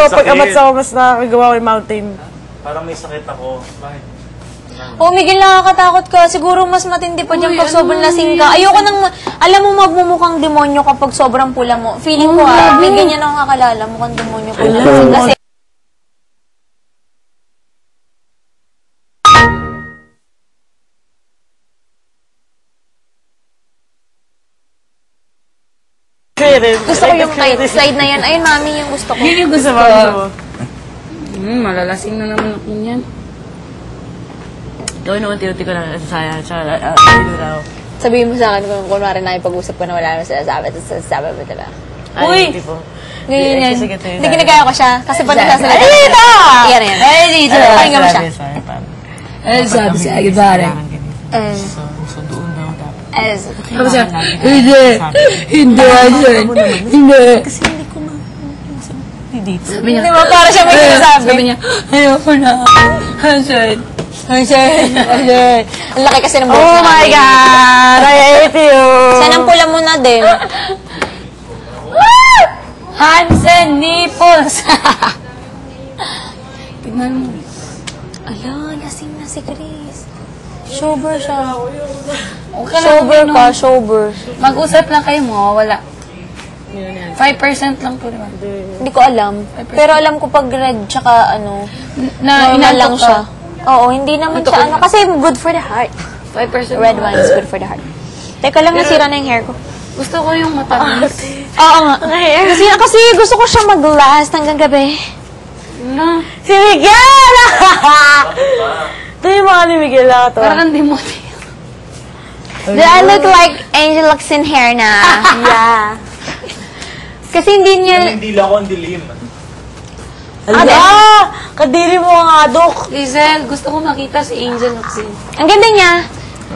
pag amat sa mas nakakagawa ko yung mountain. Parang may sakit ako. Bakit? Oh, Miguel, nakakatakot ka. Siguro mas matindi pa dyan pag sobrang lasing ka. Ayoko nang, alam mo, magmumukhang demonyo kapag sobrang pula mo. Feeling ko, may ganyan akong kakalala, mukhang demonyo pag lasing. Kasi, gusto ko yung tight slide na yan. Ayun, mami, yung gusto ko. Yun yung gusto mo. Malalasing na naman ako niyan. Gawin naman tinuti ko na sasaya. Sabihin mo sa akin kung kunwari na ipag-usap ko na wala naman sinasabi. Sasabi mo, diba? Uy! Ganyan yan. Hindi ginagaya ko siya. Kasi pag nasasalita. Ay, dito! Yan na yan. Ay, dito! Pakinggan mo siya. Ano sabi sa akin, pare? So, doon daw dapat. Sabi siya, hindi! Hindi, Hansen! Hindi! Kasi hindi ko dito. Sabi niya, Diba, para siya may sinasabi. Sabi niya, ayoko na. Hansen! Hansen! Hansen! Ang laki kasi ng buhok Oh my God! I hate you! Sana pula mo na din. Hansen nipples! Tignan mo. Ayan, lasing na si Chris. Sober siya. Okay Sober ka, sober. Mag-usap lang kayo mo, wala. 5% lang po, di ba? Hindi ko alam. Pero alam ko pag red, tsaka ano, Na normal lang inaantok siya. ka. Oo, hindi naman siya ano. Kasi good for the heart. 5% Red wine is good for the heart. Teka lang, nasira na yung hair ko. Gusto ko yung matamis. Oo nga. Kasi gusto ko siya mag-last hanggang gabi. Na, Si Miguel! Ito yung mga ni Miguel na ito. parang di mo. Do I look like Angel Locsin hair na? Yeah. Kasi hindi niya... Hindi lang ako ang dilim. Ada! Kadiri mo nga, Dok. Lizel, gusto ko makita si Angel Locsin. Ang ganda niya.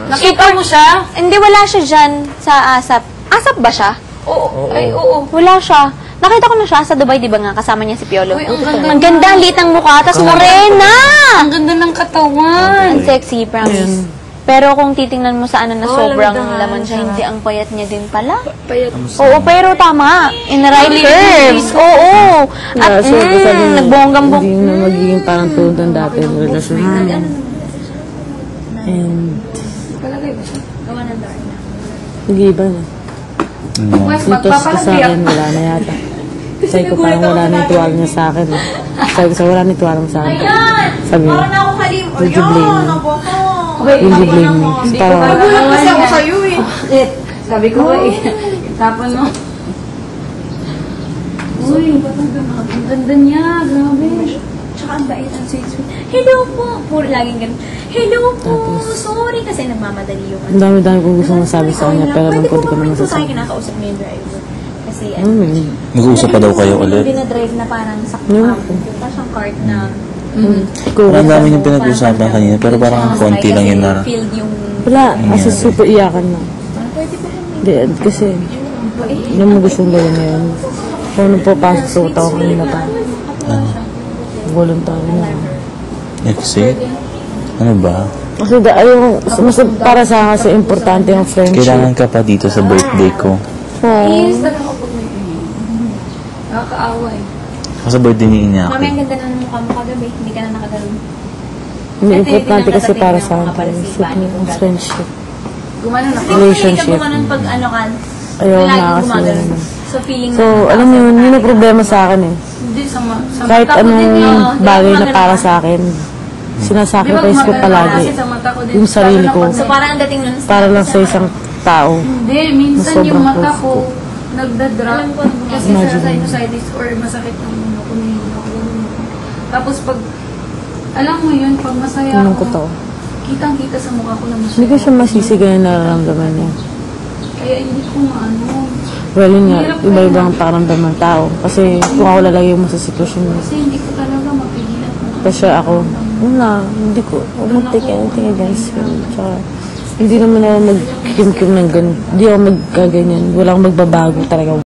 Nakita mo siya? Hindi, wala siya dyan sa ASAP. ASAP ba siya? Oo. Ay, oo. Wala siya. Nakita ko na siya sa Dubai, di ba nga? Kasama niya si Piolo. Uy, ang ganda Ang ganda, ang liit ng mukha, tapos morena! Ang ganda ng katawan. Ang sexy, promise. Pero kung titingnan mo sa ano na sobrang laman siya, hindi ang payat niya din pala. Payat. Oo, pero tama. In the right curves. Oo. At nagbonggang-bong. Hindi na magiging parang tulad ng dati ng relasyon namin. And... Nag-iiba na. Dito sa akin, wala na yata. Sabi ko parang wala na yung tuwala niya sa akin. Sabi ko wala na yung tuwala mo sa akin. Sabi niya, would you blame me? Would you blame me? Parang, Kasi ako sa'yo eh. Sabi ko eh. Tapon mo. Uy, ang ganda niya. Grabe. Tsaka ang bait, ang sweet-sweet. Hello po! Puro laging ganun. Hello po! Sorry kasi nagmamadali yung ang dami-dami kong gusto masabi sa kanya, pero alam ko di ko naman Pwede po sa akin masasabi. kinakausap niyo yung driver. Kasi Nag-uusap pa daw kayo ulit? dinadrive na parang sa punta siyang cart na Parang dami yung pinag-usapan kanina, pero parang konti lang yun na. filled yung... Wala, kasi super iyakan na. Pwede ba yun? Hindi, kasi, hindi mo gustong gawin ngayon. Kung nung papasok sa utak ko kanina pa. Voluntary na. Kasi, ano ba? Kasi mas para sa akin kasi importante yung friendship. Kailangan ka pa dito sa birthday ko. Iis na lang ako may nakakaaway. Kasi birthday ni Inyaki. Mami, ang ganda na ng mukha mo kagabi. Hindi ka na nakagano'n. Hindi importante kasi para sa akin yung friendship. Gumanon ako. Relationship. Hindi ka gumanon pag ano ka. Ayaw laging na kasi gumagano'n. yun. So, feeling So, alam mo yun, yun yung problema sa akin eh. Hindi, sa Kahit mata ko din eh. anong bagay na para sa akin, sinasacrifice ko palagi Kasi sa mata ko din. yung sarili ko So, parang ang dating nun para lang sa isang tao. Hindi, minsan Na yung sobrang mata close ko nagdadrop. Kasi sa sinusitis or masakit ng mundo ko Tapos pag, alam mo yun, pag masaya Anong ko ako, to? kitang-kita sa mukha ko na masaya. Hindi ko siya masisi ganyan nararamdaman niya. Kaya hindi ko maano. Well, yun nga, iba-iba ang pakiramdam ng tao. Kasi kung ako lalagay mo sa sitwasyon mo, Kasi hindi ko talaga mapigilan. kasi ako, wala, hindi ko, I won't take anything against him. Tsaka, hindi naman ako mag-kim-kim ng ganun. Hindi ako magkaganyan. Walang magbabago talaga.